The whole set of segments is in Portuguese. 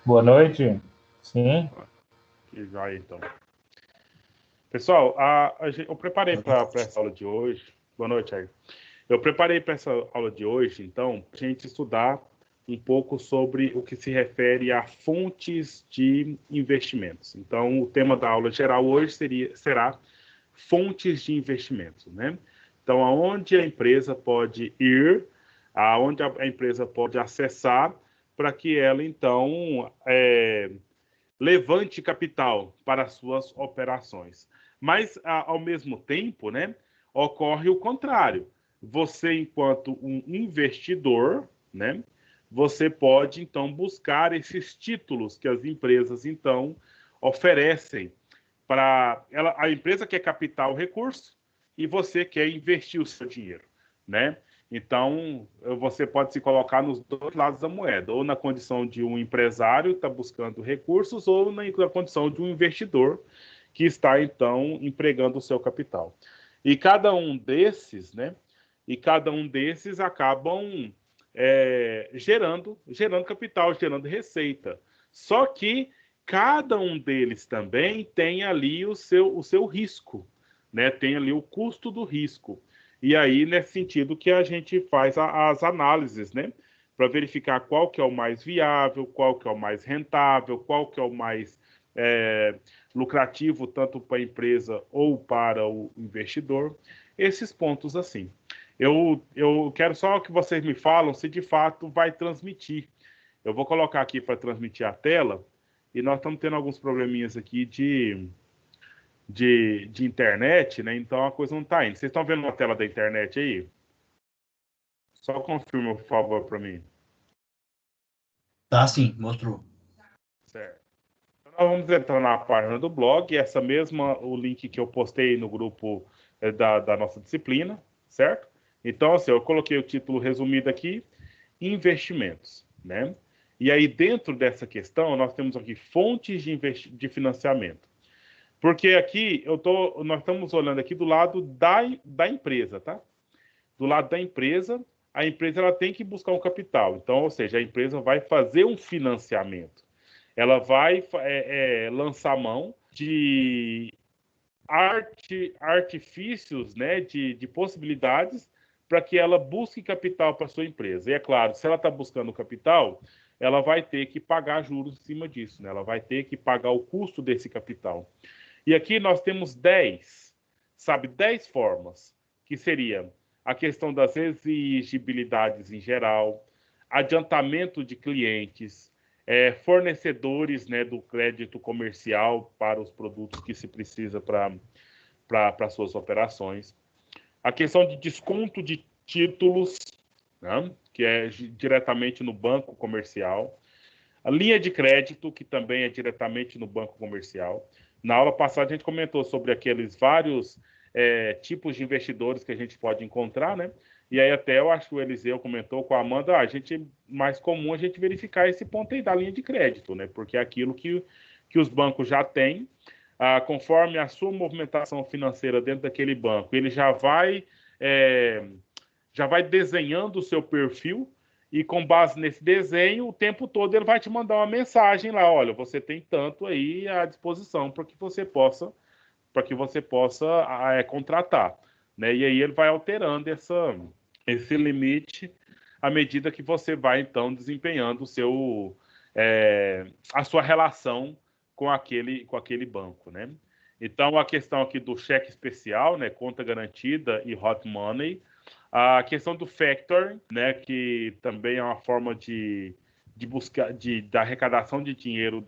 Boa noite. Sim. Que joia, então. Pessoal, eu preparei para essa aula de hoje. Boa noite, aí. Eu preparei para essa aula de hoje, então, para a gente estudar um pouco sobre o que se refere a fontes de investimentos. Então, o tema da aula geral hoje será fontes de investimentos, né? Então, aonde a empresa pode ir, aonde a empresa pode acessar para que ela, então, levante capital para suas operações. Mas, ao mesmo tempo, né, ocorre o contrário. Você, enquanto um investidor, né, você pode, então, buscar esses títulos que as empresas, então, oferecem para ela. A empresa quer captar o recurso e você quer investir o seu dinheiro, né? Então, você pode se colocar nos dois lados da moeda, ou na condição de um empresário que está buscando recursos, ou na condição de um investidor que está, então, empregando o seu capital. E cada um desses, né? E cada um desses acabam gerando capital, gerando receita. Só que cada um deles também tem ali o seu risco, né? Tem ali o custo do risco. E aí, nesse sentido que a gente faz as análises, né? Para verificar qual que é o mais viável, qual que é o mais rentável, qual que é o mais é, lucrativo, tanto para a empresa ou para o investidor. Esses pontos assim. Eu quero só que vocês me falam se de fato vai transmitir. Eu vou colocar aqui para transmitir a tela e nós estamos tendo alguns probleminhas aqui de internet, né? Então a coisa não está indo. Vocês estão vendo a tela da internet aí? Só confirma, por favor, para mim. Tá, sim, mostrou. Certo. Então, nós vamos entrar na página do blog, o link que eu postei no grupo da nossa disciplina, certo? Então, assim, eu coloquei o título resumido aqui, investimentos, né? E aí, dentro dessa questão, nós temos aqui fontes de financiamento. Porque aqui nós estamos olhando aqui do lado da empresa, tá? Do lado da empresa, a empresa ela tem que buscar um capital. Então, ou seja, a empresa vai fazer um financiamento. Ela vai lançar mão de artifícios, né, de possibilidades para que ela busque capital para sua empresa. E é claro, se ela está buscando capital, ela vai ter que pagar juros em cima disso, né? Ela vai ter que pagar o custo desse capital. E aqui nós temos 10 formas, que seria a questão das exigibilidades em geral, adiantamento de clientes, fornecedores, né, do crédito comercial para os produtos que se precisa para suas operações, a questão de desconto de títulos, né, que é diretamente no banco comercial, a linha de crédito, que também é diretamente no banco comercial. Na aula passada, a gente comentou sobre aqueles vários tipos de investidores que a gente pode encontrar, né? E aí até eu acho que o Eliseu comentou com a Amanda, a gente mais comum a gente verificar esse ponto aí da linha de crédito, né? Porque é aquilo que os bancos já têm, conforme a sua movimentação financeira dentro daquele banco, ele já vai desenhando o seu perfil e com base nesse desenho, o tempo todo ele vai te mandar uma mensagem lá, olha, você tem tanto aí à disposição para que você possa contratar, né? E aí ele vai alterando esse limite à medida que você vai então desempenhando a sua relação com aquele banco, né? Então a questão aqui do cheque especial, né, conta garantida e hot money, a questão do factoring, né, que também é uma forma de buscar da arrecadação de dinheiro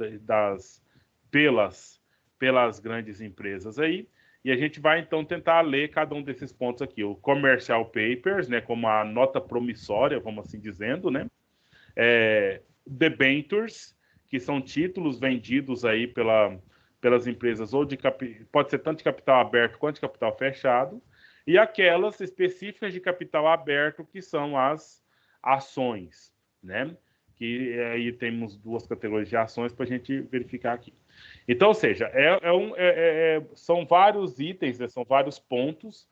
pelas grandes empresas aí. E a gente vai então tentar ler cada um desses pontos aqui. O commercial papers, né, como a nota promissória, vamos assim dizendo, né? Debentures, que são títulos vendidos aí pelas empresas, pode ser tanto de capital aberto quanto de capital fechado, e aquelas específicas de capital aberto, que são as ações, né? Que aí temos duas categorias de ações para a gente verificar aqui. Então, ou seja, são vários itens, né? São vários pontos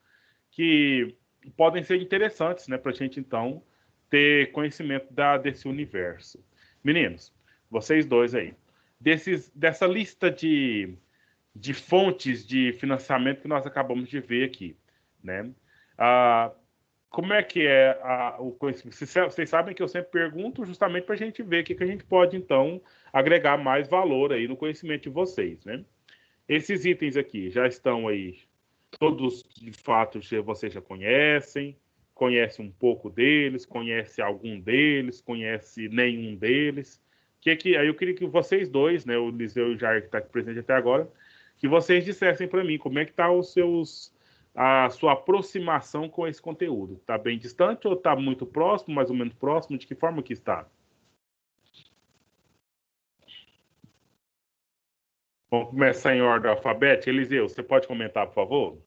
que podem ser interessantes, né? Para a gente, então, ter conhecimento desse universo. Meninos, Vocês dois aí. Dessa lista de fontes de financiamento que nós acabamos de ver aqui, né? Como é que é o conhecimento? Vocês sabem que eu sempre pergunto justamente para a gente ver o que a gente pode, então, agregar mais valor aí no conhecimento de vocês, né? Esses itens aqui já estão aí, todos de fato vocês já conhecem, conhece um pouco deles, conhece algum deles, conhece nenhum deles. Aí eu queria que vocês dois, né, o Liseu e o Jair, que está aqui presente até agora, que vocês dissessem para mim como é que está a sua aproximação com esse conteúdo. Está bem distante ou está muito próximo, mais ou menos próximo? De que forma que está? Vamos começar em ordem alfabética. Eliseu, você pode comentar, por favor?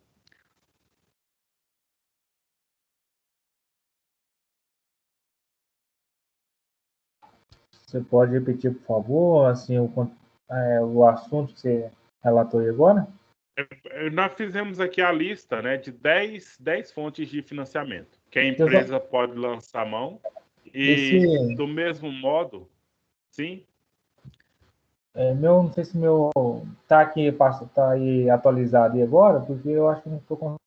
Você pode repetir, por favor, assim, o assunto que você relatou aí agora? Nós fizemos aqui a lista, né, de 10 fontes de financiamento que a empresa pode lançar a mão. E do mesmo modo, sim? Não sei se meu tá aí atualizado aí agora, porque eu acho que não estou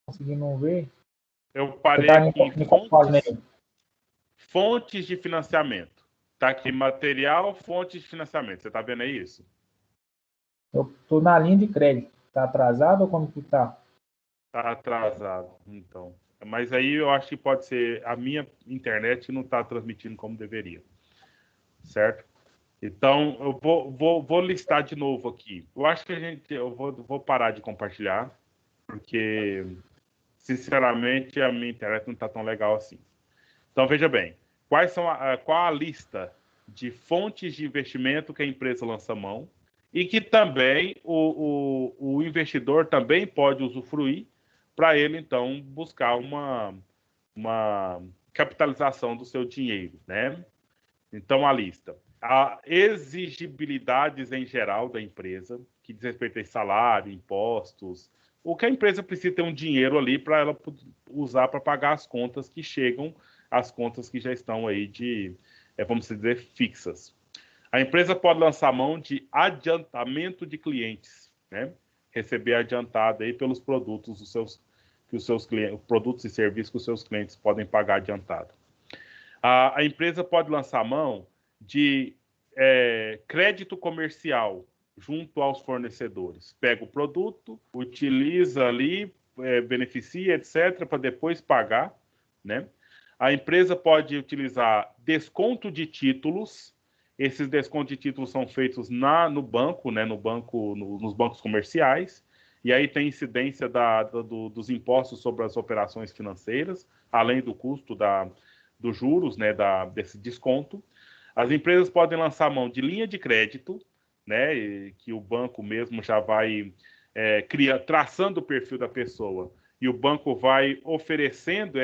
conseguindo ver. Eu parei aqui em fontes de financiamento. Tá aqui material, fontes de financiamento. Você tá vendo aí isso? Eu estou na linha de crédito. Tá atrasado ou como que tá? Tá atrasado, então. Mas aí eu acho que pode ser a minha internet não está transmitindo como deveria. Certo? Então, eu vou listar de novo aqui. Eu acho que eu vou parar de compartilhar, porque, sinceramente, a minha internet não está tão legal assim. Então, veja bem, qual a lista de fontes de investimento que a empresa lança mão e que também o investidor também pode usufruir para ele, então, buscar uma capitalização do seu dinheiro, né? Então, a lista. A exigibilidades em geral da empresa, que diz respeito a salário, impostos, o que a empresa precisa ter um dinheiro ali para ela usar para pagar as contas que chegam, as contas que já estão aí vamos dizer, fixas. A empresa pode lançar mão de adiantamento de clientes, né? Receber adiantado aí pelos produtos que os seus clientes, produtos e serviços que os seus clientes podem pagar adiantado. A empresa pode lançar mão de crédito comercial junto aos fornecedores. Pega o produto, utiliza ali, beneficia, etc., para depois pagar, né? A empresa pode utilizar desconto de títulos. Esses descontos de títulos são feitos no banco, né? Nos bancos comerciais. E aí tem incidência dos impostos sobre as operações financeiras, além do custo dos juros, né, desse desconto. As empresas podem lançar mão de linha de crédito, né, que o banco mesmo já vai traçando o perfil da pessoa, e o banco vai oferecendo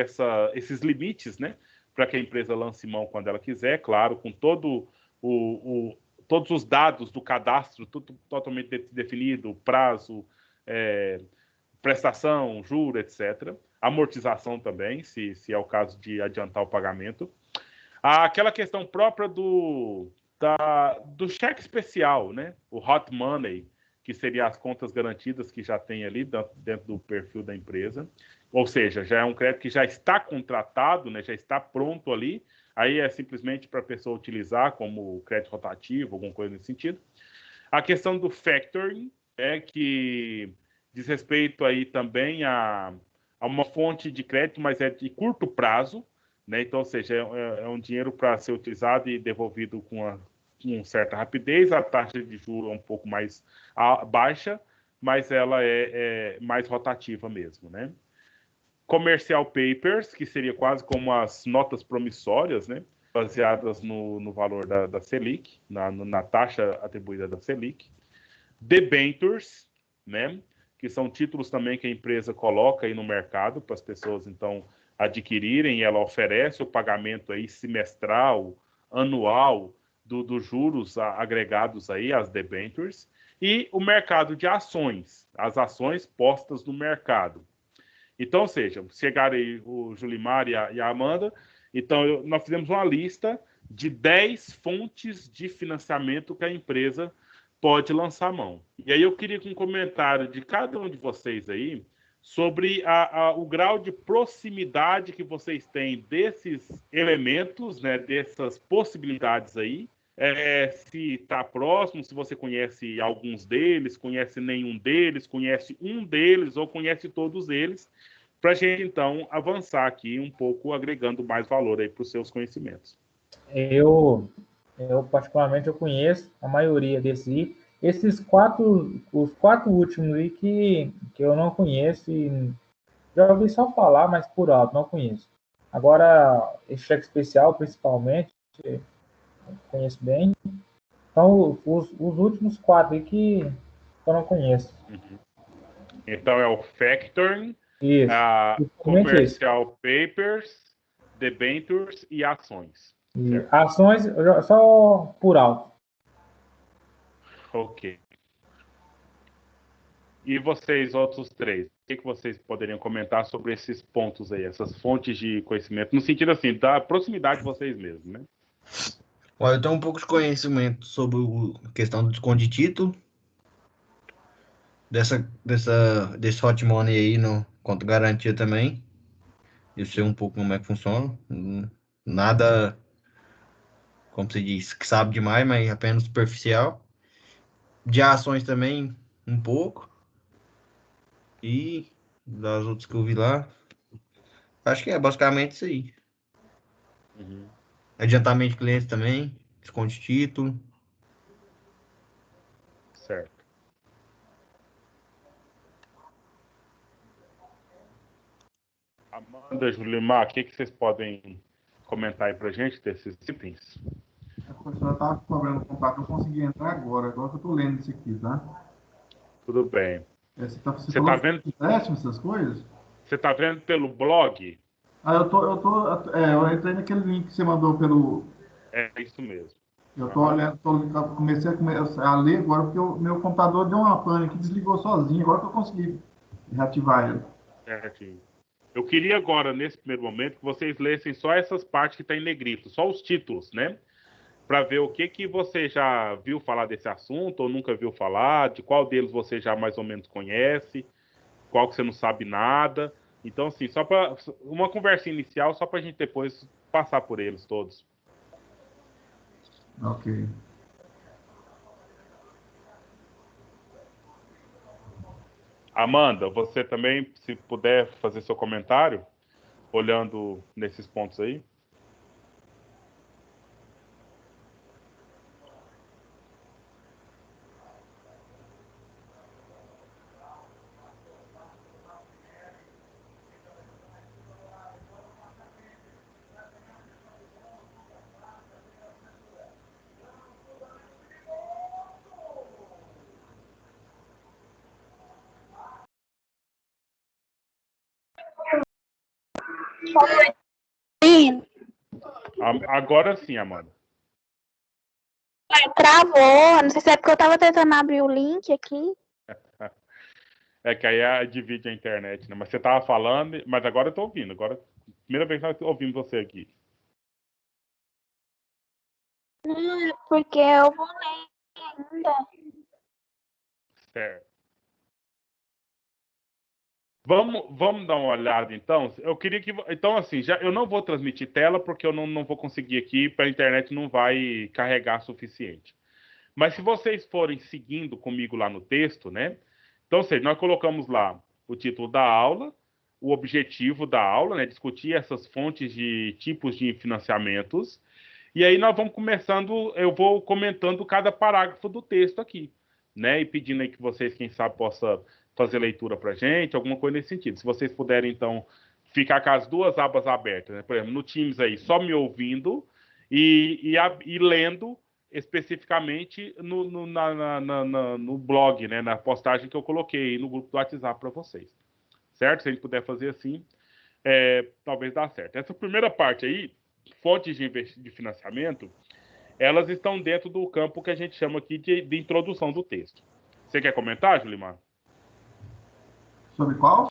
esses limites, né, para que a empresa lance mão quando ela quiser, claro, com todos os dados do cadastro, tudo totalmente definido, prazo, prestação, juro, etc. Amortização também, se é o caso de adiantar o pagamento. Aquela questão própria do cheque especial, né? O hot money, que seria as contas garantidas que já tem ali dentro do perfil da empresa. Ou seja, já é um crédito que já está contratado, né? Já está pronto ali. Aí é simplesmente para a pessoa utilizar como crédito rotativo, alguma coisa nesse sentido. A questão do factoring, que diz respeito aí também a uma fonte de crédito, mas é de curto prazo, né? Então, ou seja, é um dinheiro para ser utilizado e devolvido com certa rapidez. A taxa de juros é um pouco mais baixa, mas ela é mais rotativa mesmo, né? Commercial papers, que seria quase como as notas promissórias, né? Baseadas no valor da Selic, na taxa atribuída da Selic. Debentures, né? Que são títulos também que a empresa coloca aí no mercado para as pessoas, então, adquirirem, e ela oferece o pagamento aí semestral, anual, dos juros agregados aí, as debentures, e o mercado de ações, as ações postas no mercado. Então, ou seja, chegaram aí o Julimar e a Amanda, então nós fizemos uma lista de 10 fontes de financiamento que a empresa pode lançar mão. E aí eu queria um comentário de cada um de vocês aí sobre o grau de proximidade que vocês têm desses elementos, né, dessas possibilidades aí, se está próximo, se você conhece alguns deles, conhece nenhum deles, conhece um deles ou conhece todos eles, para a gente, então, avançar aqui um pouco, agregando mais valor aí para os seus conhecimentos. Eu particularmente, eu conheço a maioria desses aí. Os 4 últimos aí que eu não conheço e já ouvi só falar, mas por alto, não conheço. Agora, esse cheque especial, principalmente, eu conheço bem. Então, os últimos 4 aí que eu não conheço. Uhum. Então, é o factoring, Isso, principalmente isso. commercial papers, debentures e ações. E ações, só por alto. Ok. E vocês, outros 3, o que vocês poderiam comentar sobre esses pontos aí, essas fontes de conhecimento, no sentido assim, da proximidade de vocês mesmos, né? Olha, eu tenho um pouco de conhecimento sobre a questão do desconto de título, desse hot money aí no conto garantia também. Eu sei um pouco como é que funciona. Nada, como se diz, que sabe demais, mas apenas superficial. De ações também, um pouco. E das outras que eu vi lá, acho que é basicamente isso aí. Uhum. Adiantamento de clientes também, desconto de título. Certo. Amanda, Julimar, o que vocês podem comentar aí pra gente desses itens? A professora estava cobrando contato, eu consegui entrar agora que eu estou lendo isso aqui, tá? Tudo bem. Você Você falou tá vendo? de empréstimo, essas coisas? Você tá vendo pelo blog? Eu entrei naquele link que você mandou pelo. É isso mesmo. Eu estou olhando, comecei a ler agora, porque o meu computador deu uma pane que desligou sozinho, agora que eu consegui reativar ele. Certinho. Eu queria agora, nesse primeiro momento, que vocês lessem só essas partes que estão em negrito, só os títulos, né? Para ver o que você já viu falar desse assunto ou nunca viu falar, de qual deles você já mais ou menos conhece, qual que você não sabe nada. Então, assim, só para uma conversa inicial, só para a gente depois passar por eles todos. Ok. Amanda, você também, se puder fazer seu comentário, olhando nesses pontos aí. Sim. Agora sim, Amanda. Travou. Não sei se é porque eu estava tentando abrir o link aqui. É que aí divide a internet, né? Mas você estava falando, mas agora eu estou ouvindo. Agora, primeira vez que eu estou ouvindo você aqui. Porque eu vou ler ainda. Certo. Vamos dar uma olhada, então. Eu queria que. Então, assim, eu não vou transmitir tela, porque eu não vou conseguir aqui, para a internet não vai carregar suficiente. Mas se vocês forem seguindo comigo lá no texto, né? Então, seja, nós colocamos lá o título da aula, o objetivo da aula, né? Discutir essas fontes de tipos de financiamentos. E aí nós vamos começando, eu vou comentando cada parágrafo do texto aqui, né? E pedindo aí que vocês, quem sabe, possa fazer leitura para a gente, alguma coisa nesse sentido. Se vocês puderem, então, ficar com as duas abas abertas, né? Por exemplo, no Teams aí, só me ouvindo e lendo especificamente no blog, né? Na postagem que eu coloquei no grupo do WhatsApp para vocês. Certo? Se a gente puder fazer assim, talvez dá certo. Essa primeira parte aí, fontes de financiamento, elas estão dentro do campo que a gente chama aqui de introdução do texto. Você quer comentar, Julimar? Sobre qual?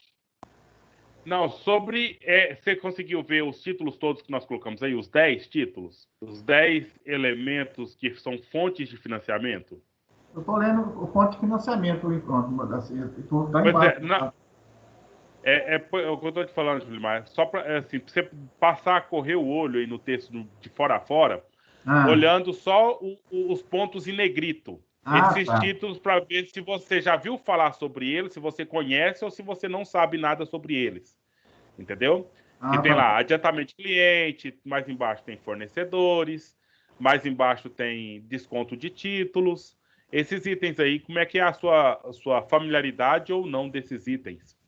Não, sobre. Você conseguiu ver os títulos todos que nós colocamos aí, os 10 títulos? Os 10 elementos que são fontes de financiamento? Eu estou lendo o fonte de financiamento por enquanto, está Pois embaixo. é, não, é o que eu estou te falando, Julimar. Só para assim, pra você passar a correr o olho aí no texto de fora a fora, olhando só os pontos em negrito. Esses Tá. títulos para ver se você já viu falar sobre eles, se você conhece ou se você não sabe nada sobre eles. Entendeu? Que tem Tá. lá adiantamento de cliente, mais embaixo tem fornecedores, mais embaixo tem desconto de títulos. Esses itens aí, como é que é a sua familiaridade ou não desses itens?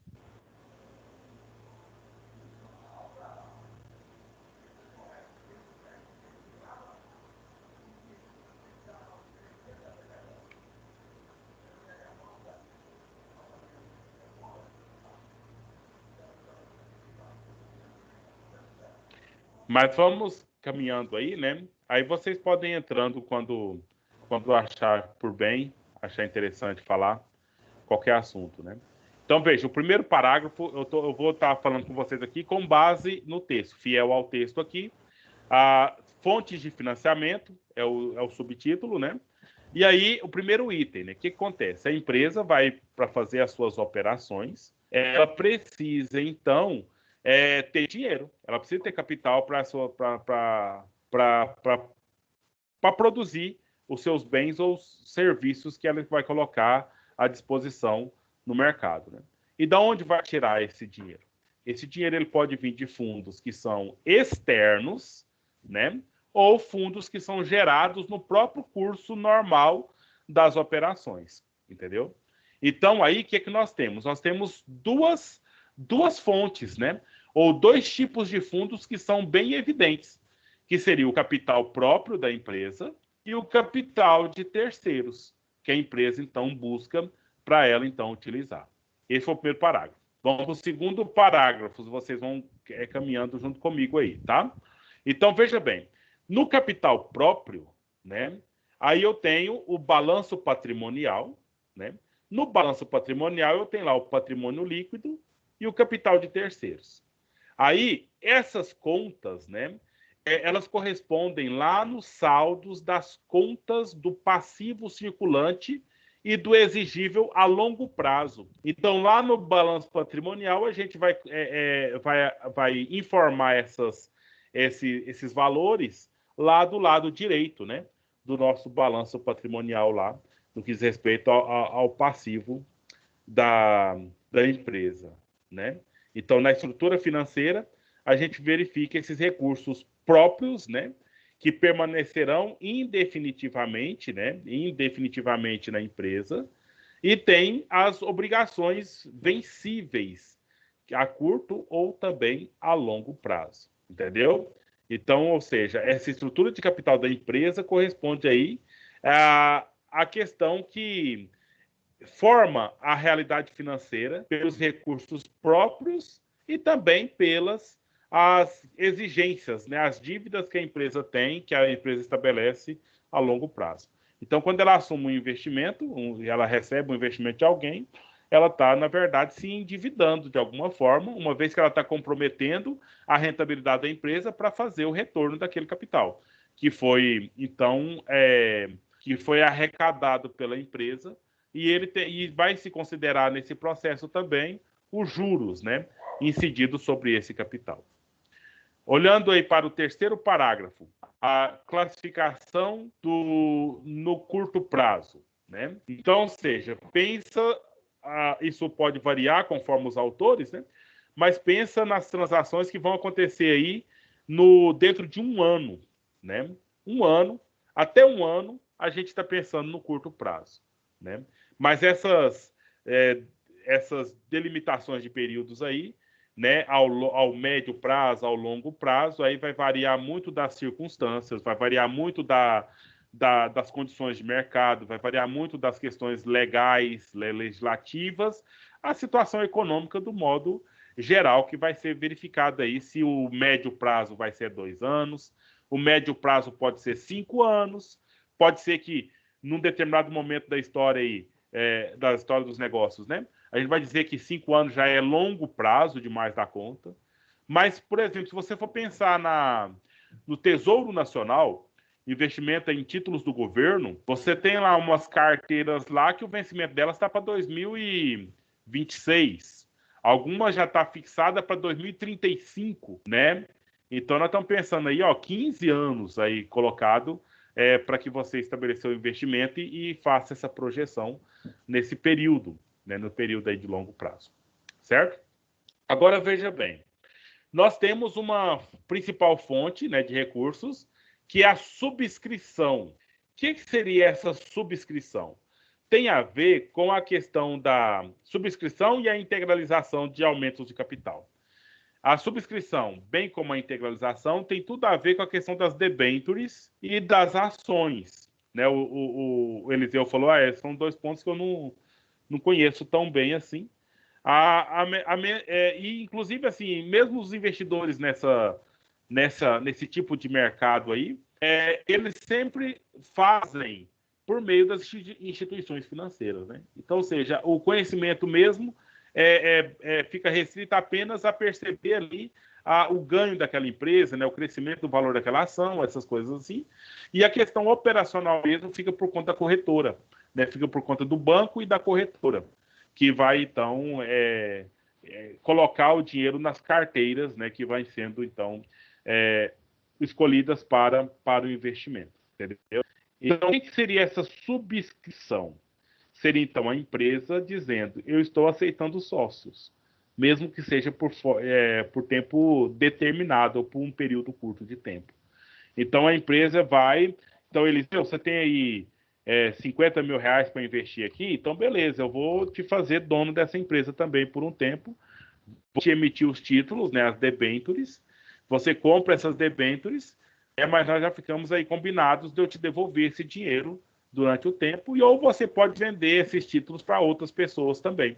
Mas vamos caminhando aí, né? Aí vocês podem ir entrando quando achar por bem, achar interessante falar qualquer assunto, né? Então, veja, o primeiro parágrafo, eu vou estar falando com vocês aqui com base no texto, fiel ao texto aqui. Fontes de financiamento é o subtítulo, né? E aí, o primeiro item, né? O que acontece? A empresa vai, para fazer as suas operações, ela precisa, então, ter dinheiro. Ela precisa ter capital para produzir os seus bens ou serviços que ela vai colocar à disposição no mercado, né? E da onde vai tirar esse dinheiro? Esse dinheiro ele pode vir de fundos que são externos, né? Ou fundos que são gerados no próprio curso normal das operações, entendeu? Então, aí, o que é que nós temos? Nós temos duas fontes, né? Ou dois tipos de fundos que são bem evidentes, que seria o capital próprio da empresa e o capital de terceiros, que a empresa, então, busca para ela, então, utilizar. Esse foi o primeiro parágrafo. Vamos para o segundo parágrafo, vocês vão caminhando junto comigo aí, tá? Então, veja bem, no capital próprio, né? Aí eu tenho o balanço patrimonial, né? No balanço patrimonial eu tenho lá o patrimônio líquido e o capital de terceiros. Aí, essas contas, né? Elas correspondem lá nos saldos das contas do passivo circulante e do exigível a longo prazo. Então, lá no balanço patrimonial, a gente vai informar esses valores lá do lado direito, né? Do nosso balanço patrimonial lá, no que diz respeito ao passivo da empresa, né? Então, na estrutura financeira, a gente verifica esses recursos próprios, né? Que permanecerão indefinitivamente, né? Indefinitivamente na empresa, e tem as obrigações vencíveis a curto ou também a longo prazo, entendeu? Então, ou seja, essa estrutura de capital da empresa corresponde aí à questão que forma a realidade financeira pelos recursos próprios e também pelas as exigências, né, as dívidas que a empresa tem, que a empresa estabelece a longo prazo. Então, quando ela assume um investimento, ela recebe um investimento de alguém, ela está, na verdade, se endividando de alguma forma, uma vez que ela está comprometendo a rentabilidade da empresa para fazer o retorno daquele capital, que foi, então, que foi arrecadado pela empresa, e vai se considerar nesse processo também os juros, né, incididos sobre esse capital. Olhando aí para o terceiro parágrafo, a classificação no curto prazo, né? Então, ou seja, pensa, isso pode variar conforme os autores, né? Mas pensa nas transações que vão acontecer aí dentro de um ano, né? Até um ano, a gente está pensando no curto prazo, né? Mas essas delimitações de períodos aí, né, ao médio prazo, ao longo prazo, aí vai variar muito das circunstâncias, vai variar muito das condições de mercado, vai variar muito das questões legais, legislativas, a situação econômica do modo geral que vai ser verificada aí, se o médio prazo vai ser 2 anos, o médio prazo pode ser 5 anos, pode ser que num determinado momento da história aí, da história dos negócios, né? A gente vai dizer que 5 anos já é longo prazo demais da conta. Mas, por exemplo, se você for pensar no Tesouro Nacional, investimento em títulos do governo, você tem lá umas carteiras lá que o vencimento delas está para 2026. Algumas já está fixada para 2035, né? Então, nós estamos pensando aí, 15 anos aí colocado para que você estabeleça o investimento e faça essa projeção nesse período, né? No período aí de longo prazo, certo? Agora, veja bem, nós temos uma principal fonte, né, de recursos, que é a subscrição. O que seria essa subscrição? Tem a ver com a questão da subscrição e a integralização de aumentos de capital. A subscrição, bem como a integralização, tem tudo a ver com a questão das debêntures e das ações, né? O Eliseu falou, são 2 pontos que eu não conheço tão bem assim. E, inclusive, assim, mesmo os investidores nesse tipo de mercado aí, eles sempre fazem por meio das instituições financeiras, né? Então, ou seja, o conhecimento mesmo fica restrito apenas a perceber ali o ganho daquela empresa, né? O crescimento do valor daquela ação, essas coisas assim. E a questão operacional mesmo fica por conta da corretora, né? Fica por conta do banco e da corretora, que vai, então, colocar o dinheiro nas carteiras, né, que vai sendo, então, escolhidas para o investimento, entendeu? Então, o que seria essa subscrição? Seria, então, a empresa dizendo, eu estou aceitando sócios, mesmo que seja por tempo determinado ou por um período curto de tempo. Então, a empresa vai... Então, Eliseu, você tem aí 50 mil reais para investir aqui, então beleza, eu vou te fazer dono dessa empresa também por um tempo, vou te emitir os títulos, né, as debêntures, você compra essas debêntures, mas nós já ficamos aí combinados de eu te devolver esse dinheiro durante o tempo, ou você pode vender esses títulos para outras pessoas também.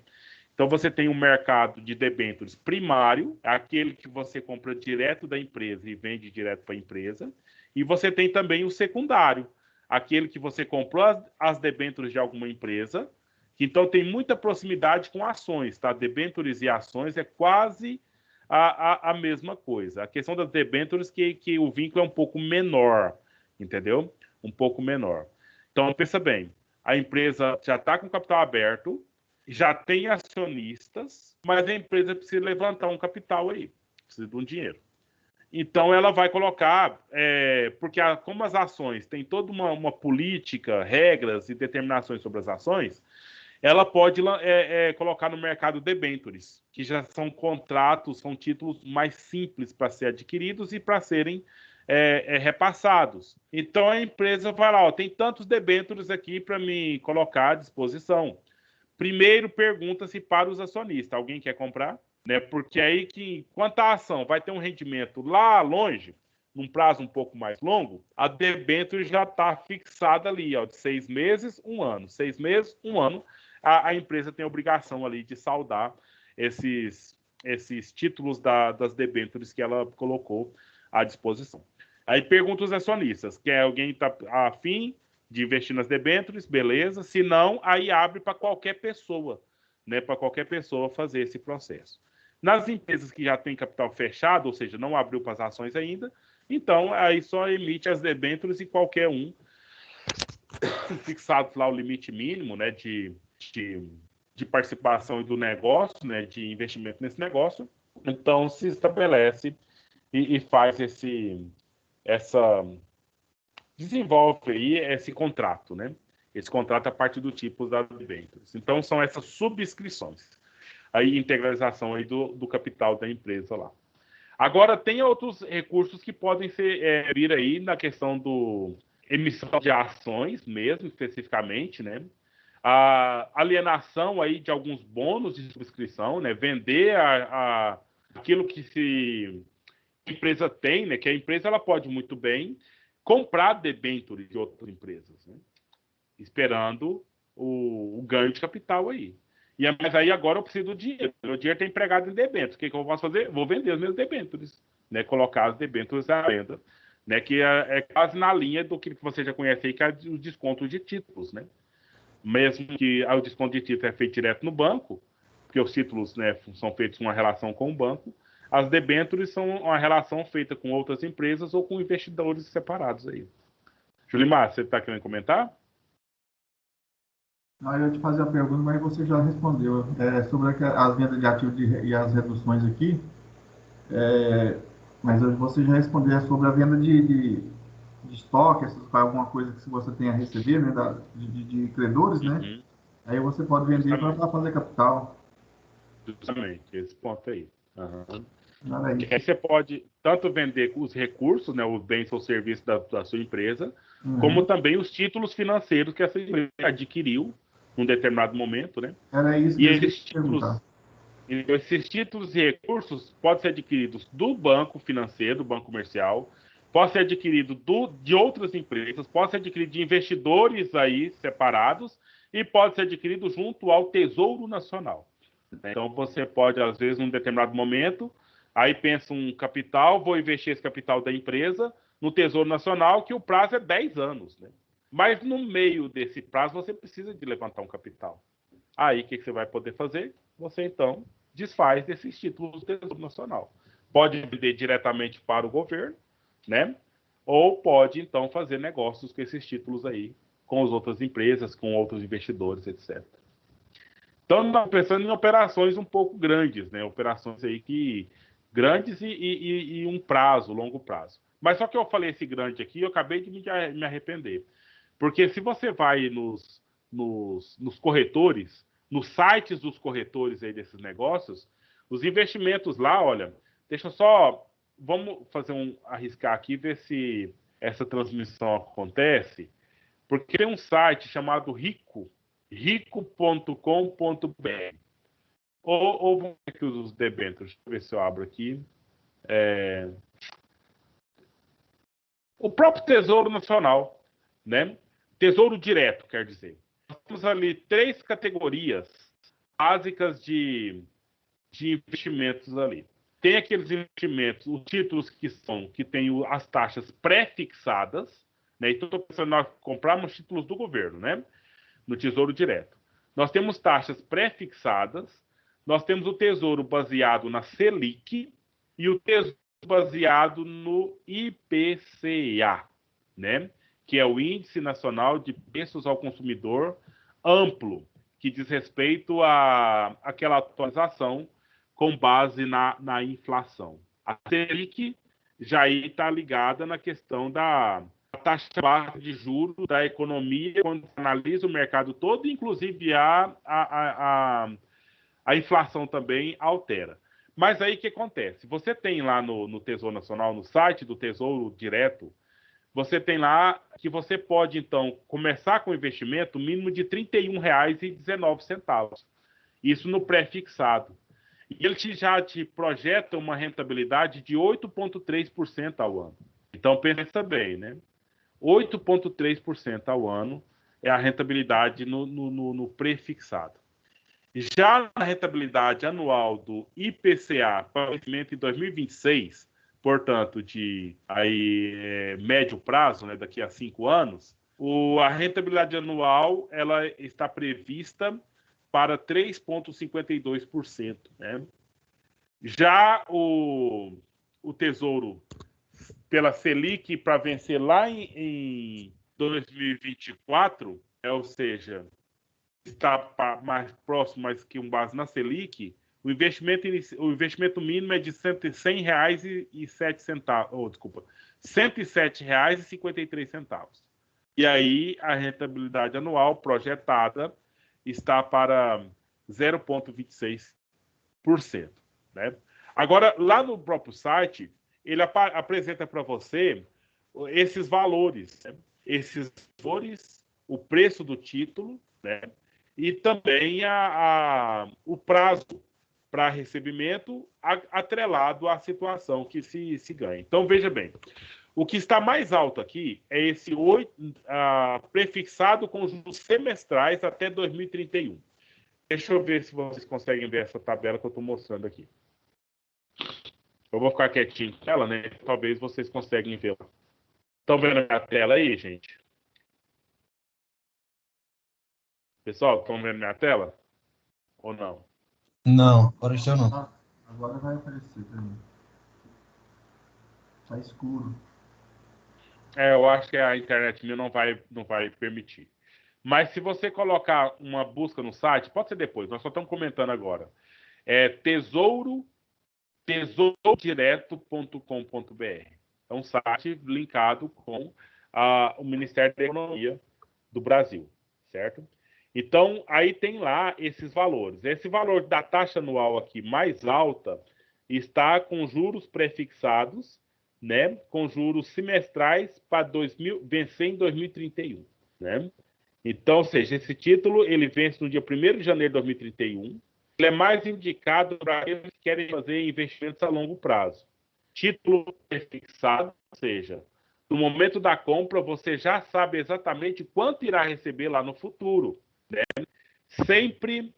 Então você tem um mercado de debêntures primário, aquele que você compra direto da empresa e vende direto para a empresa, e você tem também o secundário, aquele que você comprou as debêntures de alguma empresa, que então tem muita proximidade com ações, tá? Debêntures e ações é quase a mesma coisa. A questão das debêntures que o vínculo é um pouco menor, entendeu? Um pouco menor. Então, pensa bem, a empresa já está com capital aberto, já tem acionistas, mas a empresa precisa levantar um capital aí, precisa de um dinheiro. Então, ela vai colocar, porque como as ações têm toda uma política, regras e determinações sobre as ações, ela pode colocar no mercado debêntures, que já são contratos, são títulos mais simples para ser adquiridos e para serem repassados. Então, a empresa vai lá, tem tantos debêntures aqui para me colocar à disposição. Primeiro, pergunta-se para os acionistas, alguém quer comprar? Né? Porque aí, enquanto a ação vai ter um rendimento lá longe, num prazo um pouco mais longo, a debênture já está fixada ali, de 6 meses, 1 ano. 6 meses, 1 ano, a empresa tem a obrigação ali de saldar esses títulos das debêntures que ela colocou à disposição. Aí pergunta os acionistas, quer alguém está afim de investir nas debêntures? Beleza. Se não, aí abre para qualquer pessoa, né? Para qualquer pessoa fazer esse processo. Nas empresas que já têm capital fechado, ou seja, não abriu para as ações ainda, então aí só emite as debêntures e qualquer um, fixados lá o limite mínimo, né, de participação do negócio, né, de investimento nesse negócio, então se estabelece e faz desenvolve aí esse contrato, né? Esse contrato a partir do tipo das debêntures. Então são essas subscrições. Aí integralização aí do capital da empresa lá. Agora, tem outros recursos que podem vir aí na questão do emissão de ações mesmo, especificamente, né? A alienação aí de alguns bônus de subscrição, né? Vender aquilo que a empresa tem, né? Que a empresa ela pode muito bem comprar debêntures de outras empresas, né? Esperando o ganho de capital aí. Mas aí agora eu preciso do dinheiro. O dinheiro está empregado em debêntures. O que eu posso fazer? Vou vender os meus debêntures, né? Colocar as debêntures à venda, né? Que é quase na linha do que você já conhece aí, que é o desconto de títulos, né? Mesmo que o desconto de títulos é feito direto no banco, porque os títulos, né, são feitos uma relação com o banco. As debêntures são uma relação feita com outras empresas ou com investidores separados aí. Julimar, você está querendo comentar? Eu ia te fazer a pergunta, mas você já respondeu. Sobre as vendas de ativos e as reduções aqui, mas você já respondeu sobre a venda de estoque, alguma coisa que você tenha a receber, né, de credores, né? Uhum. Aí você pode vender para fazer capital. Justamente, esse ponto aí. Uhum. Aí. Aí você pode tanto vender os recursos, né, os bens ou serviços da sua empresa, como também os títulos financeiros que essa empresa adquiriu num determinado momento, né? Era isso E que eu ia perguntar. esses títulos e recursos podem ser adquiridos do banco financeiro, do banco comercial, pode ser adquirido de outras empresas, pode ser adquirido de investidores aí separados e pode ser adquirido junto ao Tesouro Nacional. Então você pode, às vezes, num determinado momento, aí pensa um capital, vou investir esse capital da empresa no Tesouro Nacional, que o prazo é 10 anos, né? Mas no meio desse prazo você precisa de levantar um capital. Aí o que você vai poder fazer? Você então desfaz desses títulos do Tesouro Nacional. Pode vender diretamente para o governo, né? Ou pode então fazer negócios com esses títulos aí, com as outras empresas, com outros investidores, etc. Então, estamos pensando em operações um pouco grandes, né? Operações aí que grandes e um prazo, longo prazo. Mas só que eu falei esse grande aqui, eu acabei de me arrepender. Porque se você vai nos corretores, nos sites dos corretores aí desses negócios, os investimentos lá, olha, deixa eu só, vamos fazer arriscar aqui, ver se essa transmissão acontece, porque tem um site chamado rico.com.br. Ou vamos ver aqui os debêntures, deixa eu ver se eu abro aqui. O próprio Tesouro Nacional, né? Tesouro Direto, quer dizer. Nós temos ali 3 categorias básicas de investimentos ali. Tem aqueles investimentos, os títulos que têm as taxas pré-fixadas, né? Então, estou pensando em comprarmos títulos do governo, né? No Tesouro Direto. Nós temos taxas pré-fixadas, nós temos o Tesouro baseado na Selic e o Tesouro baseado no IPCA, né? Que é o Índice Nacional de Preços ao Consumidor Amplo, que diz respeito àquela atualização com base na inflação. A Selic já está ligada na questão da taxa básica de juros da economia, quando analisa o mercado todo, inclusive a inflação também altera. Mas aí o que acontece? Você tem lá no Tesouro Nacional, no site do Tesouro Direto, você tem lá que você pode, então, começar com investimento mínimo de R$ 31,19. Isso no pré-fixado. E ele já te projeta uma rentabilidade de 8,3% ao ano. Então, pensa bem, né? 8,3% ao ano é a rentabilidade no pré-fixado. Já na rentabilidade anual do IPCA para o vencimento em 2026, portanto, de médio prazo, né, daqui a 5 anos, a rentabilidade anual ela está prevista para 3,52%. Né? Já o Tesouro, pela Selic, para vencer lá em 2024, ou seja, está mais próximo, mas que um base na Selic, o investimento mínimo é de R$ 107,53. E aí a rentabilidade anual projetada está para 0,26%. Né? Agora, lá no próprio site, ele apresenta para você esses valores. Né? Esses valores, o preço do título, né? E também o prazo para recebimento atrelado à situação que se ganha. Então, veja bem, o que está mais alto aqui é esse prefixado com juros semestrais até 2031. Deixa eu ver se vocês conseguem ver essa tabela que eu estou mostrando aqui. Eu vou ficar quietinho com ela, né? Talvez vocês conseguem ver. Estão vendo a minha tela aí, gente? Pessoal, estão vendo minha tela? Ou não? Não, apareceu não. Ah, agora vai aparecer também. Tá escuro. Eu acho que a internet minha não vai permitir. Mas se você colocar uma busca no site, pode ser depois, nós só estamos comentando agora. É tesourodireto.com.br. É um site linkado com o Ministério da Economia do Brasil, certo? Então, aí tem lá esses valores. Esse valor da taxa anual aqui mais alta está com juros prefixados, né? Com juros semestrais para vencer em 2031, né? Então, ou seja, esse título ele vence no dia 1º de janeiro de 2031. Ele é mais indicado para aqueles que querem fazer investimentos a longo prazo. Título prefixado, ou seja, no momento da compra você já sabe exatamente quanto irá receber lá no futuro, né? Sempre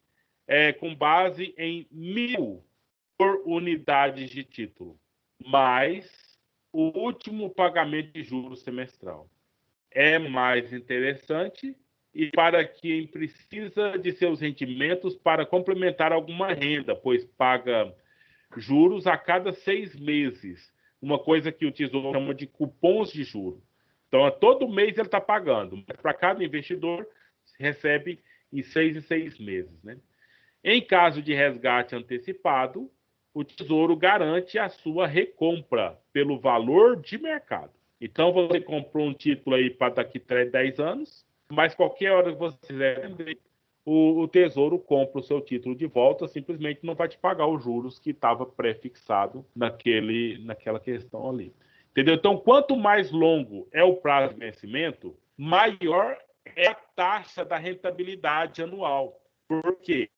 com base em 1.000 por unidades de título, mais o último pagamento de juros semestral. É mais interessante e para quem precisa de seus rendimentos para complementar alguma renda, pois paga juros a cada 6 meses. Uma coisa que o Tesouro chama de cupons de juros. Então, todo mês ele está pagando, mas para cada investidor recebe em 6 meses. Né? Em caso de resgate antecipado, o Tesouro garante a sua recompra pelo valor de mercado. Então, você comprou um título aí para daqui a 10 anos, mas qualquer hora que você quiser vender, o Tesouro compra o seu título de volta, simplesmente não vai te pagar os juros que estava prefixado naquela questão ali. Entendeu? Então, quanto mais longo é o prazo de vencimento, maior é a taxa da rentabilidade anual. Por quê?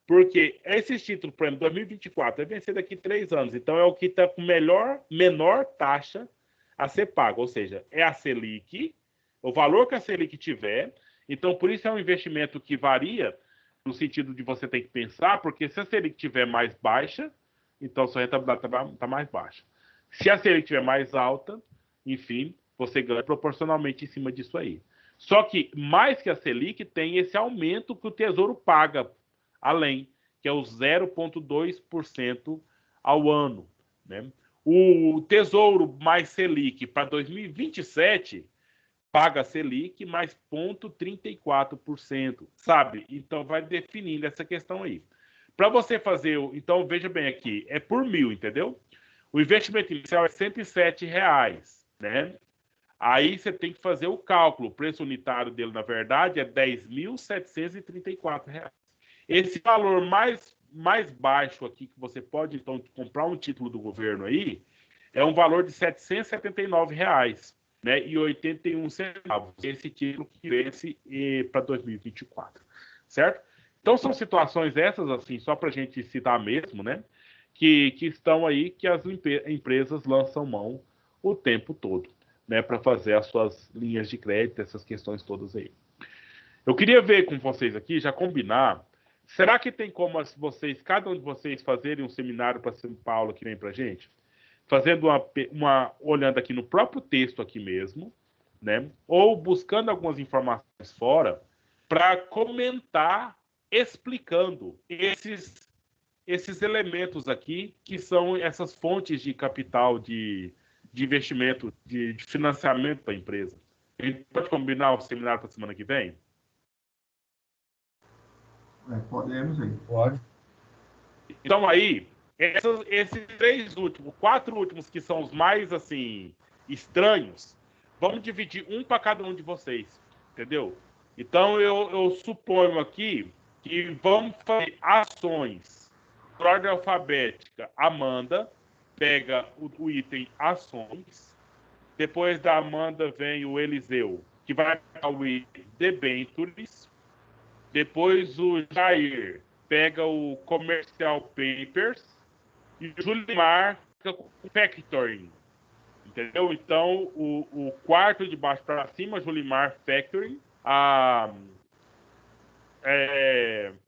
Porque esses títulos, por exemplo, 2024, vai vencer daqui a 3 anos. Então, é o que está com menor taxa a ser pago. Ou seja, é a Selic, o valor que a Selic tiver. Então, por isso é um investimento que varia no sentido de você ter que pensar, porque se a Selic tiver mais baixa, então sua rentabilidade está mais baixa. Se a Selic tiver mais alta, enfim, você ganha proporcionalmente em cima disso aí. Só que, mais que a Selic, tem esse aumento que o Tesouro paga além, que é o 0,2% ao ano. Né? O Tesouro mais Selic para 2027 paga Selic mais 0,34%, sabe? Então vai definindo essa questão aí. Para você fazer, então veja bem aqui, é por 1.000, entendeu? O investimento inicial é R$107, né? Aí você tem que fazer o cálculo. O preço unitário dele, na verdade, é R$10.734. Esse valor mais baixo aqui que você pode, então, comprar um título do governo aí, é um valor de R$779, né? E 81 centavos. Esse título que vence para 2024, certo? Então, são situações essas, assim, só para a gente citar mesmo, né? Que estão aí, que as empresas lançam mão o tempo todo, né? Para fazer as suas linhas de crédito, essas questões todas aí. Eu queria ver com vocês aqui, já combinar. Será que tem como vocês, cada um de vocês, fazerem um seminário para São Paulo que vem para a gente? Fazendo olhando aqui no próprio texto aqui mesmo, né? Ou buscando algumas informações fora para comentar, explicando esses elementos aqui que são essas fontes de capital, de investimento, de financiamento para a empresa. A gente pode combinar o seminário para a semana que vem? Podemos aí. Pode. Então aí, esses 4 últimos que são os mais assim estranhos, vamos dividir um para cada um de vocês, entendeu? Então eu suponho aqui que vamos fazer ações por ordem alfabética. Amanda pega o item ações, depois da Amanda vem o Eliseu, que vai pegar o item debentures, depois o Jair pega o Commercial Papers e o Julimar fica com o Factoring. Entendeu? Então, o quarto de baixo para cima, Julimar Factoring,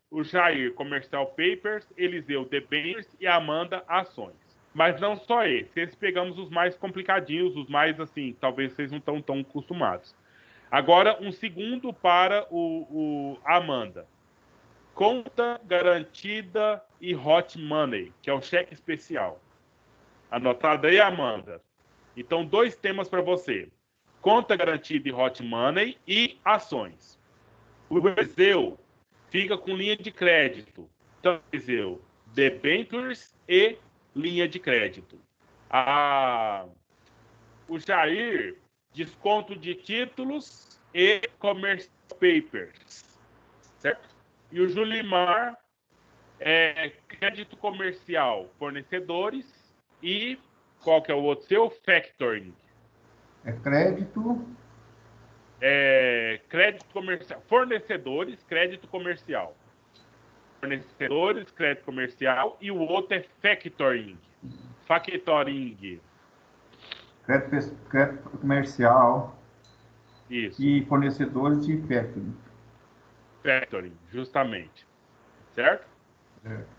o Jair Commercial Papers, Eliseu Debentures e a Amanda Ações. Mas não só esse. Esses pegamos os mais complicadinhos, os mais assim, talvez vocês não estão tão acostumados. Agora, um segundo para a Amanda. Conta garantida e Hot Money, que é o cheque especial. Anotado aí, Amanda? Então, 2 temas para você. Conta garantida e Hot Money e ações. O Viseu fica com linha de crédito. Então, Viseu, debentures e linha de crédito. O Jair, desconto de títulos e commercial papers. Certo? E o Julimar, crédito comercial, fornecedores e qual que é o outro seu? Factoring. Crédito. Crédito comercial. Fornecedores, crédito comercial. Fornecedores, crédito comercial. E o outro é factoring. Factoring. Crédito comercial. Isso. E fornecedores de factoring. Factoring, justamente. Certo? Certo.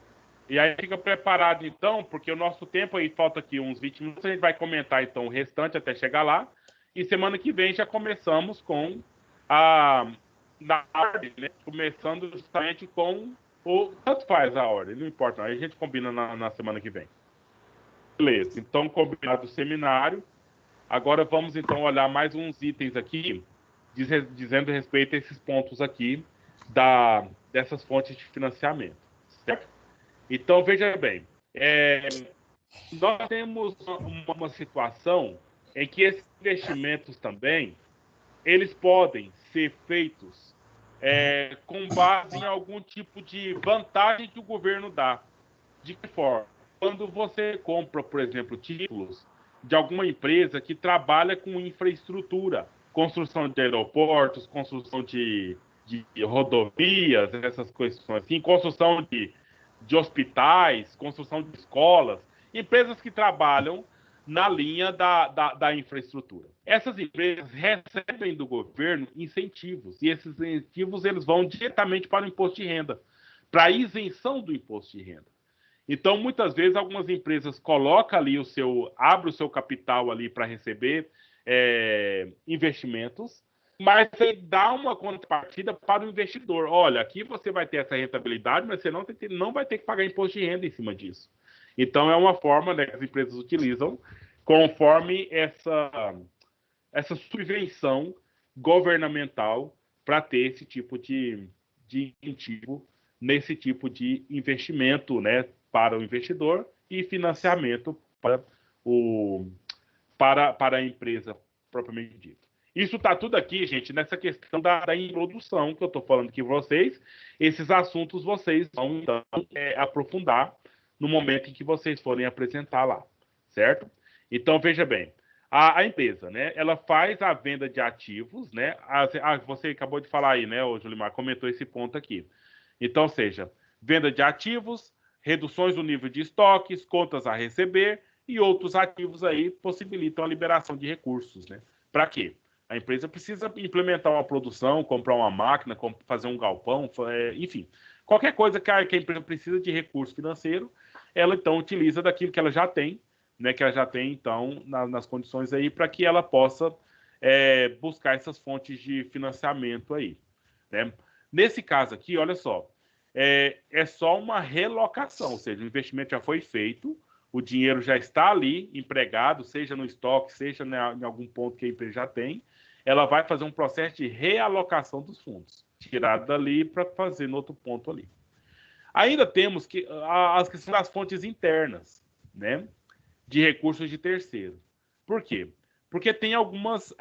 E aí fica preparado, então, porque o nosso tempo aí falta aqui uns 20 minutos. A gente vai comentar, então, o restante até chegar lá. E semana que vem já começamos com na ordem, né? Começando justamente com o... Tanto faz a ordem, não importa. Aí a gente combina na semana que vem. Beleza. Então, combinado o seminário. Agora vamos, então, olhar mais uns itens aqui, dizendo respeito a esses pontos aqui dessas fontes de financiamento. Certo? Então, veja bem. Nós temos uma situação em que esses investimentos também, eles podem ser feitos com base em algum tipo de vantagem que o governo dá. De que forma? Quando você compra, por exemplo, títulos de alguma empresa que trabalha com infraestrutura, construção de aeroportos, construção de rodovias, essas coisas assim, construção de hospitais, construção de escolas, empresas que trabalham na linha da infraestrutura. Essas empresas recebem do governo incentivos, e esses incentivos eles vão diretamente para o imposto de renda, para a isenção do imposto de renda. Então, muitas vezes, algumas empresas colocam ali abre o seu capital ali para receber investimentos, mas dá uma contrapartida para o investidor. Olha, aqui você vai ter essa rentabilidade, mas você não vai ter que pagar imposto de renda em cima disso. Então, é uma forma, né, que as empresas utilizam conforme essa subvenção governamental para ter esse tipo de incentivo nesse tipo de investimento, né, para o investidor e financiamento para a empresa propriamente dita. Isso está tudo aqui, gente, nessa questão da introdução que eu estou falando aqui para vocês. Esses assuntos vocês vão, então, aprofundar no momento em que vocês forem apresentar lá, certo? Então, veja bem, a empresa, né, ela faz a venda de ativos, né? Você acabou de falar aí, né, o Julimar comentou esse ponto aqui. Então, ou seja, venda de ativos, reduções do nível de estoques, contas a receber e outros ativos aí possibilitam a liberação de recursos, né? Para quê? A empresa precisa implementar uma produção, comprar uma máquina, fazer um galpão, enfim. Qualquer coisa que a empresa precisa de recurso financeiro, ela então utiliza daquilo que ela já tem, né? Que ela já tem, então, nas condições aí, para que ela possa buscar essas fontes de financiamento aí, né? Nesse caso aqui, olha só, é só uma relocação, ou seja, o investimento já foi feito, o dinheiro já está ali empregado, seja no estoque, seja em algum ponto que a empresa já tem, ela vai fazer um processo de realocação dos fundos, tirado dali para fazer no outro ponto ali. Ainda temos as questões das fontes internas, né, de recursos de terceiro. Por quê? Porque tem algumas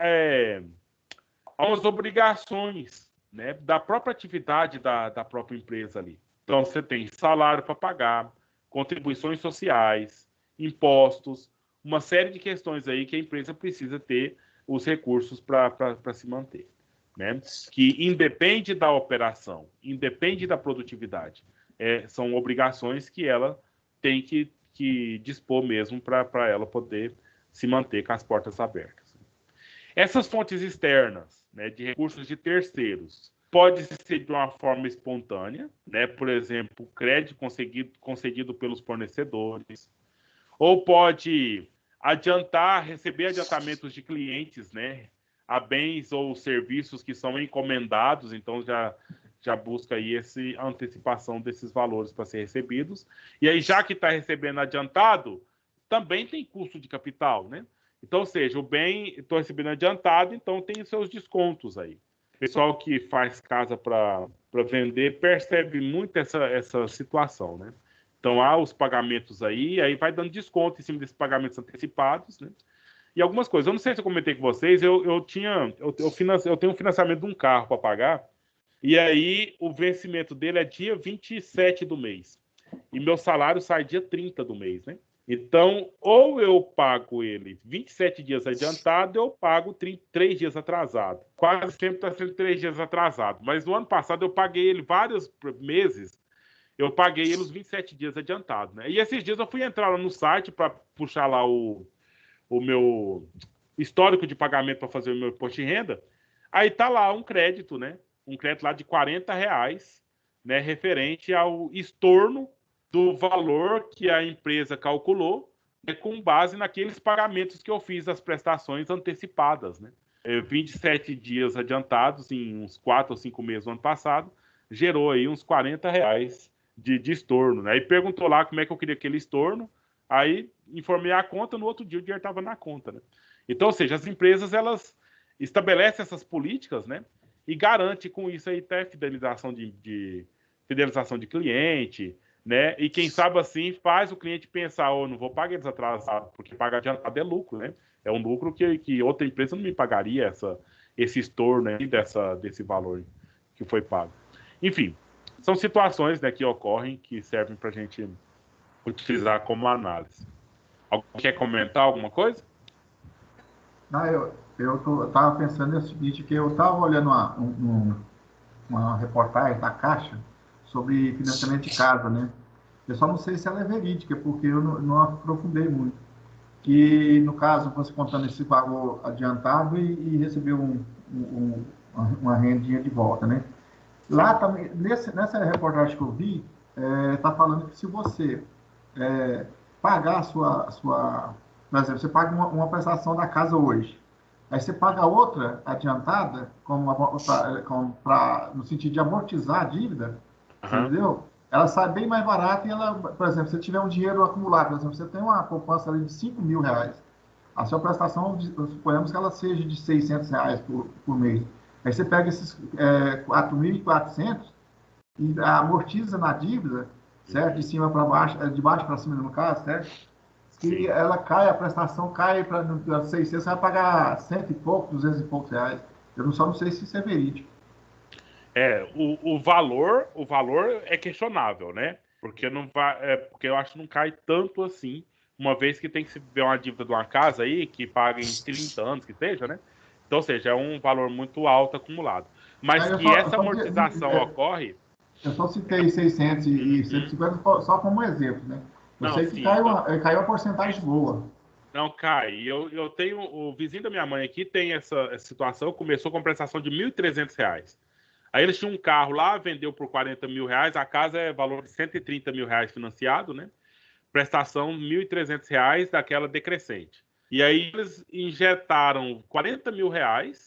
obrigações, né, da própria atividade da própria empresa ali. Então, você tem salário para pagar, contribuições sociais, impostos, uma série de questões aí que a empresa precisa ter os recursos para se manter, né? Que independe da operação, independe da produtividade. São obrigações que ela tem que dispor mesmo para ela poder se manter com as portas abertas. Essas fontes externas, né, de recursos de terceiros, pode ser de uma forma espontânea, né? Por exemplo, crédito concedido pelos fornecedores, ou pode receber adiantamentos de clientes, né, a bens ou serviços que são encomendados, então já busca aí a antecipação desses valores para ser recebidos. E aí, já que está recebendo adiantado, também tem custo de capital, né? Então, ou seja, o bem, estou recebendo adiantado, então tem os seus descontos aí. O pessoal que faz casa para vender percebe muito essa situação, né? Então, há os pagamentos aí vai dando desconto em cima desses pagamentos antecipados, né? E algumas coisas. Eu não sei se eu comentei com vocês, eu tenho um financiamento de um carro para pagar, e aí o vencimento dele é dia 27 do mês. E meu salário sai dia 30 do mês, né? Então, ou eu pago ele 27 dias adiantado, ou eu pago 3 dias atrasado. Quase sempre está sendo 3 dias atrasado. Mas no ano passado eu paguei ele vários meses, eu paguei ele os 27 dias adiantado, né? E esses dias eu fui entrar lá no site para puxar lá o meu histórico de pagamento para fazer o meu imposto de renda. Aí tá lá um crédito, né? Um crédito lá de R$40, né? Referente ao estorno do valor que a empresa calculou, né, com base naqueles pagamentos que eu fiz das prestações antecipadas, né? 27 dias adiantados em uns 4 ou 5 meses do ano passado, gerou aí uns R$40 de estorno, né? E perguntou lá como é que eu queria aquele estorno, aí informei a conta, no outro dia o dinheiro estava na conta, né? Então, ou seja, as empresas, elas estabelecem essas políticas, né? E garante com isso aí até fidelização de cliente, né? E quem sabe assim faz o cliente pensar, não vou pagar eles atrasados, porque pagar adiantado é lucro, né? É um lucro que outra empresa não me pagaria esse estorno aí desse valor que foi pago. Enfim, são situações, né, que ocorrem, que servem para a gente utilizar como análise. Alguém quer comentar alguma coisa? Não, eu estava pensando no seguinte, que eu estava olhando uma reportagem da Caixa sobre financiamento de casa, né? Eu só não sei se ela é verídica, porque eu não aprofundei muito. Que, no caso, você contando esse valor adiantado e recebeu uma rendinha de volta, né? Lá também, nessa reportagem que eu vi, está falando que se você pagar por exemplo, você paga uma prestação da casa hoje, aí você paga outra adiantada, no sentido de amortizar a dívida, você entendeu? Ela sai bem mais barata e ela, por exemplo, se você tiver um dinheiro acumulado, por exemplo, você tem uma poupança ali de R$5.000, a sua prestação, suponhamos que ela seja de R$600 por mês. Aí você pega esses 4.400 e amortiza na dívida, certo? De cima para baixo, de baixo para cima no caso, certo? Que ela cai, a prestação cai para 600, você vai pagar 100 e pouco, 200 e poucos reais. Eu só não sei se isso é verídico. O valor é questionável, né? Porque porque eu acho que não cai tanto assim, uma vez que tem que se ver uma dívida de uma casa aí que paga em 30 anos, que seja, né? Então, ou seja, é um valor muito alto acumulado. Mas essa amortização ocorre... Eu só citei 600 e 150 só como exemplo, né? Eu sei que caiu uma porcentagem boa. Não cai. Eu tenho... O vizinho da minha mãe aqui tem essa situação, começou com prestação de R$1.300. Aí eles tinham um carro lá, vendeu por R$40.000, a casa é valor de R$130.000 financiado, né? Prestação R$1.300 daquela decrescente. E aí eles injetaram R$40.000,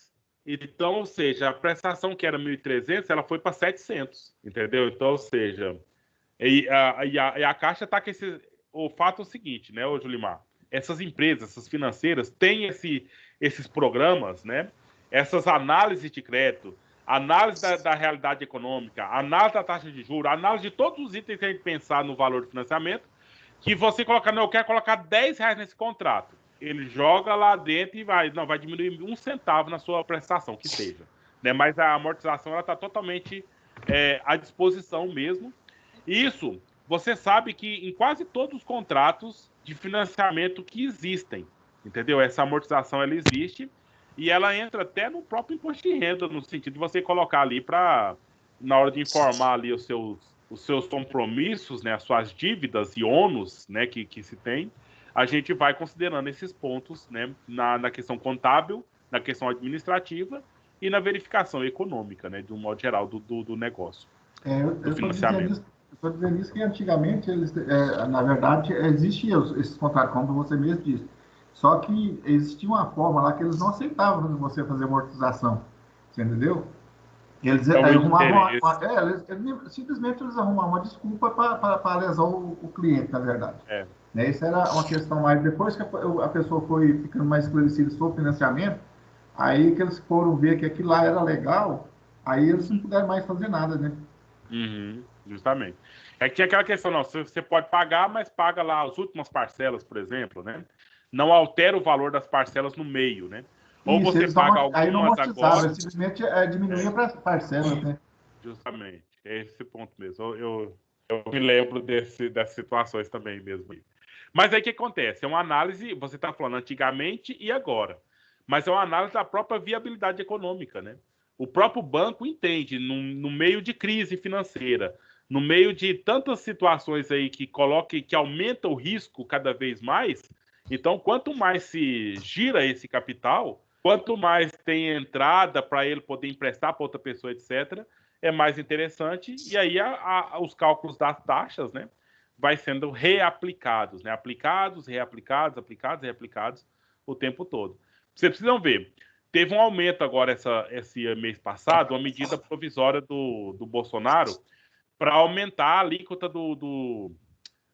então, ou seja, a prestação que era 1.300, ela foi para 700, entendeu? Então, ou seja, a Caixa está com o fato é o seguinte, né, ô Julimar? Essas empresas, essas financeiras, têm esses programas, né? Essas análises de crédito, análise da realidade econômica, análise da taxa de juros, análise de todos os itens que a gente pensar no valor do financiamento, que você colocar, não, eu quero colocar R$10 nesse contrato. Ele joga lá dentro e vai diminuir 1 centavo na sua prestação, que seja. Né? Mas a amortização está totalmente à disposição mesmo. Isso, você sabe que em quase todos os contratos de financiamento que existem, entendeu? Essa amortização, ela existe e ela entra até no próprio imposto de renda, no sentido de você colocar ali na hora de informar ali os seus compromissos, né, as suas dívidas e ônus, né, que se tem, a gente vai considerando esses pontos, né, na questão contábil, na questão administrativa e na verificação econômica, né, de um modo geral, do negócio, do financiamento. Estou dizendo isso que antigamente, na verdade, existiam esses contratos, como você mesmo disse. Só que existia uma forma lá que eles não aceitavam você fazer amortização. Você entendeu? Eles É o arrumavam interesse. simplesmente eles arrumavam uma desculpa para lesar o cliente, na verdade. É. Né? Isso era uma questão mais. Depois que a pessoa foi ficando mais esclarecida sobre financiamento, aí que eles foram ver que aquilo lá era legal, aí eles não puderam mais fazer nada, né? Uhum, justamente. É que tinha aquela questão, não, você pode pagar, mas paga lá as últimas parcelas, por exemplo, né? Não altera o valor das parcelas no meio, né? Ou Isso, você eles não, paga aí não algumas amortizavam, agora, eles simplesmente diminuía é, para parcelas, né? justamente, é esse ponto mesmo. Eu me lembro dessas situações também mesmo. Mas aí o que acontece? É uma análise, você está falando antigamente e agora. Mas é uma análise da própria viabilidade econômica, né? O próprio banco entende, no meio de crise financeira, no meio de tantas situações aí que aumenta o risco cada vez mais, então quanto mais se gira esse capital, quanto mais tem entrada para ele poder emprestar para outra pessoa, etc., é mais interessante. E aí os cálculos das taxas, né? Vai sendo reaplicados, né? Aplicados, reaplicados, aplicados, reaplicados o tempo todo. Vocês precisam ver. Teve um aumento agora esse mês passado, uma medida provisória do Bolsonaro para aumentar a alíquota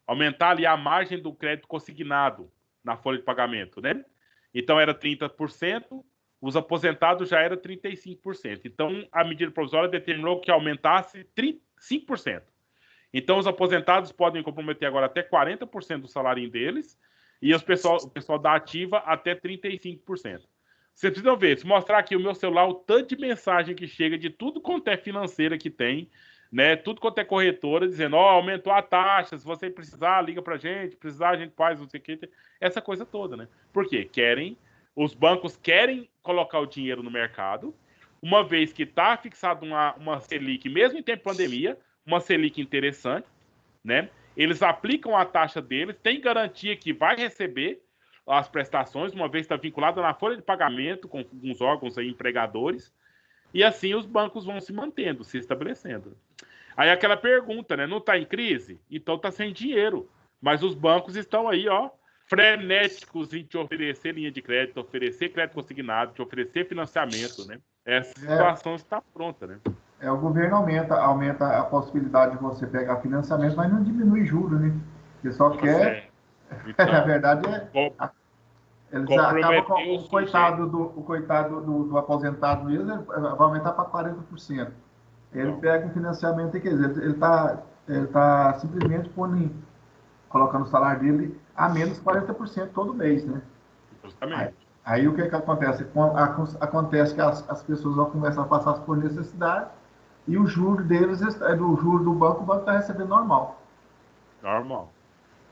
aumentar ali a margem do crédito consignado na folha de pagamento, né? Então era 30%, os aposentados já era 35%. Então a medida provisória determinou que aumentasse 5%. Então, os aposentados podem comprometer agora até 40% do salário deles e o pessoal da ativa até 35%. Vocês precisam ver, se mostrar aqui o meu celular, o tanto de mensagem que chega de tudo quanto é financeira que tem, né? Tudo quanto é corretora, dizendo, ó, aumentou a taxa, se você precisar, liga pra gente, precisar, a gente faz, não sei o que, essa coisa toda, né? Por quê? Os bancos querem colocar o dinheiro no mercado, uma vez que está fixado uma Selic, mesmo em tempo de pandemia, uma Selic interessante, né? Eles aplicam a taxa deles, tem garantia que vai receber as prestações, uma vez está vinculada na folha de pagamento com alguns órgãos aí, empregadores, e assim os bancos vão se mantendo, se estabelecendo. Aí aquela pergunta, né? Não está em crise? Então está sem dinheiro. Mas os bancos estão aí, ó, frenéticos em te oferecer linha de crédito, oferecer crédito consignado, te oferecer financiamento, né? Essa É, situação está pronta, né? o governo aumenta a possibilidade de você pegar financiamento, mas não diminui juros, né? Porque só quer, Consegue. na Então, verdade, eles acabam com comprometeu o sujeito. o coitado do aposentado mesmo, vai aumentar para 40%. Ele Então, pega um financiamento e quer dizer, ele tá simplesmente colocando o salário dele a menos 40% todo mês, né? Aí, justamente. aí o que que acontece? Acontece que as pessoas vão começar a passar por necessidade e o juro deles, do juro do banco, o banco está recebendo normal. Normal.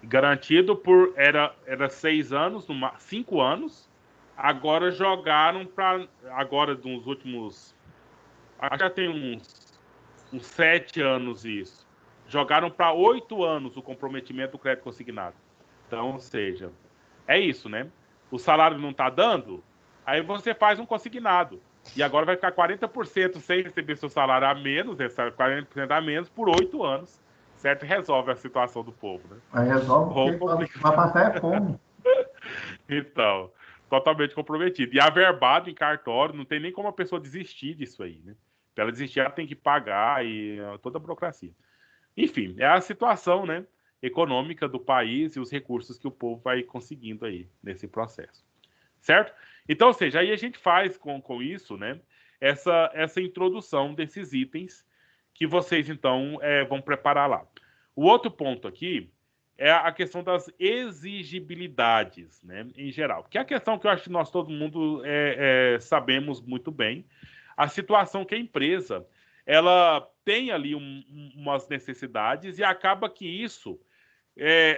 Garantido por. Era 6 anos, 5 anos. Agora jogaram para. Agora, nos últimos. Acho que já tem uns 7 anos isso. Jogaram para 8 anos o comprometimento do crédito consignado. Então, ou seja, é isso, né? O salário não está dando, aí você faz um consignado. E agora vai ficar 40% sem receber seu salário a menos, 40% a menos por 8 anos. Certo? Resolve a situação do povo, né? Aí resolve Ou porque complica. vai passar é fome. Então, totalmente comprometido. E averbado em cartório, não tem nem como a pessoa desistir disso aí, né? Para ela desistir, ela tem que pagar e toda a burocracia. Enfim, é a situação, né, econômica do país e os recursos que o povo vai conseguindo aí nesse processo. Certo? Então, ou seja, aí a gente faz com isso, né, essa introdução desses itens que vocês, então, vão preparar lá. O outro ponto aqui é a questão das exigibilidades, né, em geral. Que é a questão que eu acho que nós, todo mundo, sabemos muito bem. A situação que a empresa ela tem ali umas necessidades e acaba que isso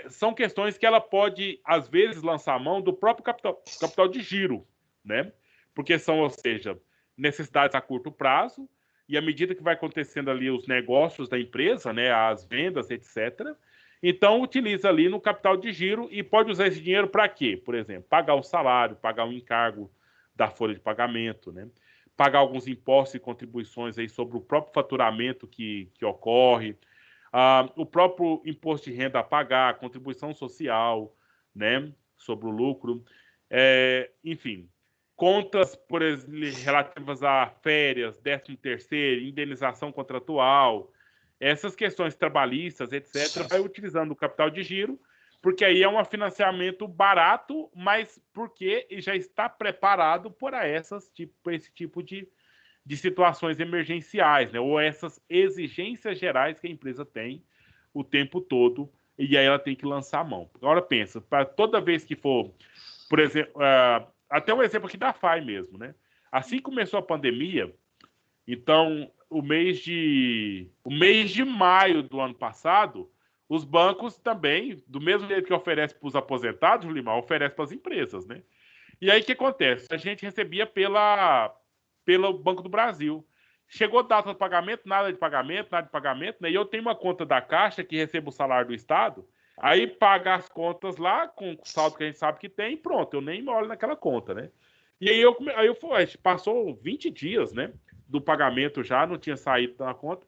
são questões que ela pode, às vezes, lançar a mão do próprio capital de giro, né? Porque são, ou seja, necessidades a curto prazo, e à medida que vai acontecendo ali os negócios da empresa, né, as vendas, etc., então utiliza ali no capital de giro e pode usar esse dinheiro para quê? Por exemplo, pagar o salário, pagar o encargo da folha de pagamento, né? Pagar alguns impostos e contribuições aí sobre o próprio faturamento que ocorre, o próprio imposto de renda a pagar, contribuição social, né, sobre o lucro, enfim. contas, por exemplo, relativas a férias, 13º, indenização contratual, essas questões trabalhistas, etc., vai utilizando o capital de giro, porque aí é um financiamento barato, mas porque já está preparado para esse tipo de situações emergenciais, né? Ou essas exigências gerais que a empresa tem o tempo todo, e aí ela tem que lançar a mão. Agora pensa, para toda vez que for, por exemplo, até um exemplo aqui da FAI mesmo, né? Assim que começou a pandemia, então o mês de maio do ano passado, os bancos também, do mesmo jeito que oferece para os aposentados, Limar, oferece para as empresas, né? E aí o que acontece? A gente recebia pelo Banco do Brasil. Chegou data de pagamento, nada de pagamento, né? E eu tenho uma conta da Caixa que recebo o salário do Estado, aí paga as contas lá com o saldo que a gente sabe que tem, pronto, eu nem olho naquela conta, né? E aí passou 20 dias, né, do pagamento já, não tinha saído da conta.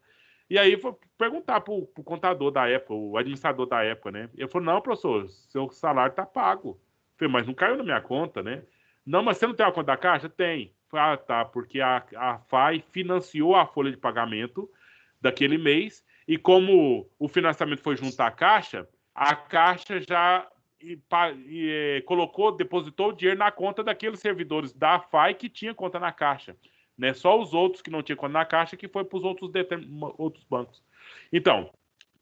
E aí foi perguntar pro contador da época, o administrador da época, né? Ele falou: "Não, professor, seu salário tá pago." Eu falei: "Mas não caiu na minha conta, né?" "Não, mas você não tem a conta da Caixa?" "Tem." Ah, tá, porque a FAI financiou a folha de pagamento daquele mês, e como o financiamento foi junto à Caixa, a Caixa já depositou o dinheiro na conta daqueles servidores da FAI que tinha conta na Caixa, né? Só os outros que não tinham conta na Caixa que foi para os outros bancos. Então,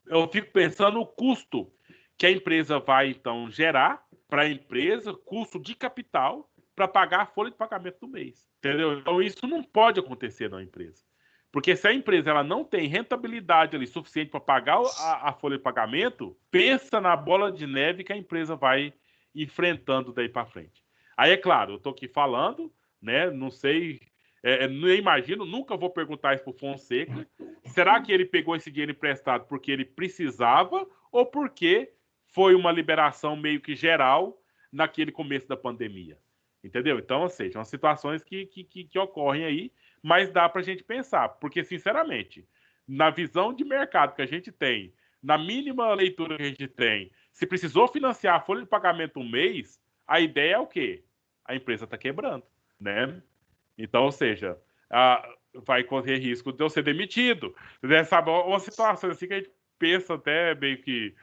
eu fico pensando no custo que a empresa vai, então, gerar para a empresa, custo de capital, para pagar a folha de pagamento do mês. Entendeu? Então, isso não pode acontecer na empresa. Porque se a empresa ela não tem rentabilidade ali suficiente para pagar a folha de pagamento, pensa na bola de neve que a empresa vai enfrentando daí para frente. Aí, é claro, eu estou aqui falando, né? Não sei, nem imagino, nunca vou perguntar isso para o Fonseca. Será que ele pegou esse dinheiro emprestado porque ele precisava ou porque foi uma liberação meio que geral naquele começo da pandemia? Entendeu? Então, ou seja, são situações que ocorrem aí, mas dá para a gente pensar, porque, sinceramente, na visão de mercado que a gente tem, na mínima leitura que a gente tem, se precisou financiar a folha de pagamento um mês, a ideia é o quê? A empresa está quebrando, né? Então, ou seja, vai correr risco de eu ser demitido, né? Sabe, uma situação assim que a gente pensa até meio que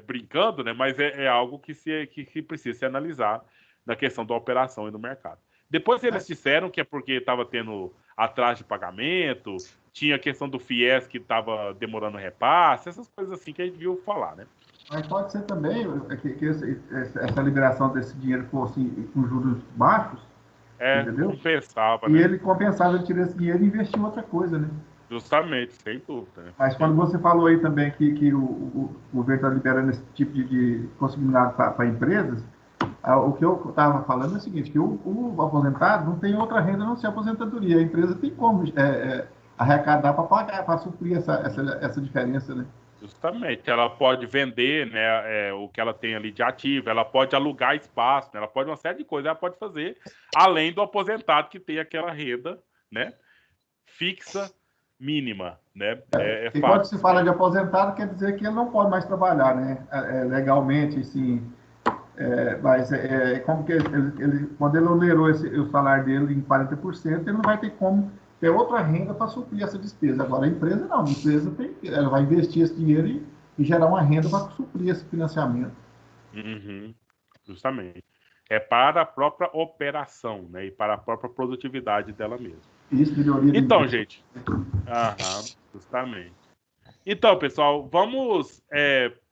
brincando, né? Mas é algo que precisa se analisar na questão da operação e do mercado. Depois eles disseram que é porque estava tendo atraso de pagamento, tinha a questão do FIES que estava demorando repasse, essas coisas assim que a gente viu falar, né? Mas pode ser também que essa liberação desse dinheiro fosse com juros baixos, entendeu? Compensava, E né? ele compensava, ele tirar esse dinheiro e investir em outra coisa, né? Justamente, sem dúvida. Né? Mas quando você falou aí também que o governo está liberando esse tipo de possibilidade para empresas, o que eu estava falando é o seguinte, que o aposentado não tem outra renda a não ser a aposentadoria. A empresa tem como arrecadar para pagar, para suprir essa diferença, né? Justamente, ela pode vender, né, o que ela tem ali de ativo, ela pode alugar espaço, né, ela pode uma série de coisas, ela pode fazer, além do aposentado que tem aquela renda, né, fixa, mínima, né, E fácil. quando se fala de aposentado, quer dizer que ele não pode mais trabalhar, né? Legalmente, assim. Mas como que quando ele onerou o salário dele em 40%, ele não vai ter como ter outra renda para suprir essa despesa. Agora, a empresa não. A empresa ela vai investir esse dinheiro e gerar uma renda para suprir esse financiamento. Uhum, justamente. É para a própria operação, né, e para a própria produtividade dela mesma. Isso, melhoria. Então, gente. Justamente. Então, pessoal, vamos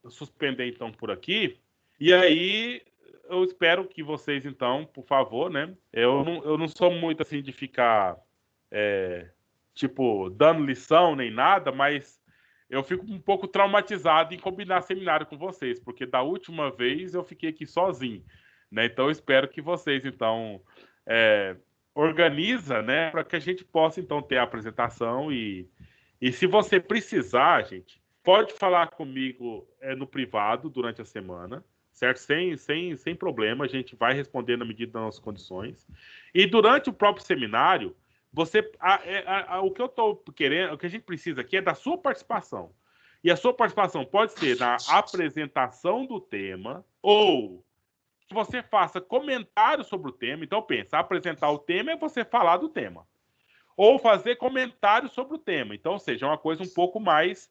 suspender então por aqui. E aí, eu espero que vocês, então, por favor, né? Eu não sou muito assim de ficar, tipo, dando lição nem nada, mas eu fico um pouco traumatizado em combinar seminário com vocês, porque da última vez eu fiquei aqui sozinho, né? Então, eu espero que vocês, então, organiza, né? Para que a gente possa, então, ter a apresentação e se você precisar, gente, pode falar comigo no privado durante a semana, certo? Sem problema, a gente vai responder na medida das nossas condições. E durante o próprio seminário, o que eu estou querendo, o que a gente precisa aqui é da sua participação. E a sua participação pode ser na apresentação do tema ou que você faça comentários sobre o tema. Então, pensa, apresentar o tema é você falar do tema. Ou fazer comentários sobre o tema. Então, ou seja, é uma coisa um pouco mais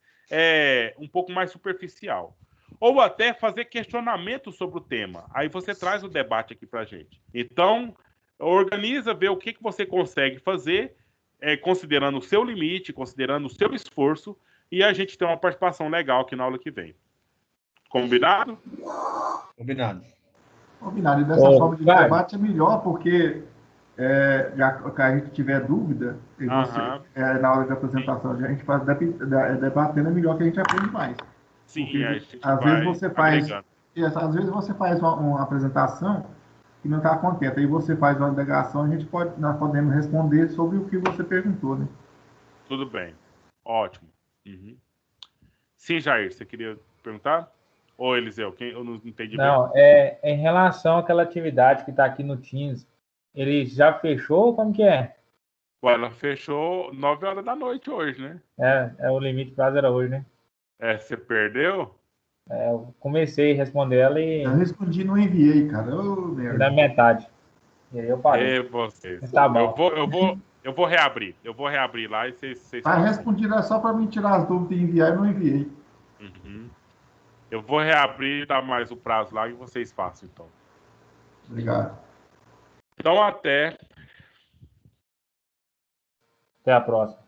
superficial. Ou até fazer questionamento sobre o tema. Aí você traz o debate aqui para a gente. Então, organiza, vê o que você consegue fazer, considerando o seu limite, considerando o seu esforço, e a gente tem uma participação legal aqui na aula que vem. Combinado? Combinado. Combinado. E dessa forma de debate é melhor, porque já que a gente tiver dúvida, e você, na hora da apresentação, a gente faz debatendo, é melhor que a gente aprende mais. Sim, porque, a gente às vai vezes você faz, agregando. às vezes você faz uma apresentação que não está contente, aí você faz uma indagação, nós podemos responder sobre o que você perguntou, né? Tudo bem. Ótimo. Uhum. Sim, Jair, você queria perguntar? Ou Eliseu, eu não entendi bem. Não, em relação àquela atividade que está aqui no Teams, ele já fechou? Como que é? Ué, ela fechou 9 horas da noite hoje, né? O limite prazo era hoje, né? Você perdeu? Eu comecei a responder ela Eu respondi e não enviei, cara. na metade. E aí eu parei. Vocês. Tá bom. Eu vou reabrir. Eu vou reabrir lá e vocês Tá respondido, é só para mim tirar as dúvidas e enviar, e não enviei. Uhum. Eu vou reabrir e dar mais o prazo lá e vocês façam, então. Obrigado. Então, até Até a próxima.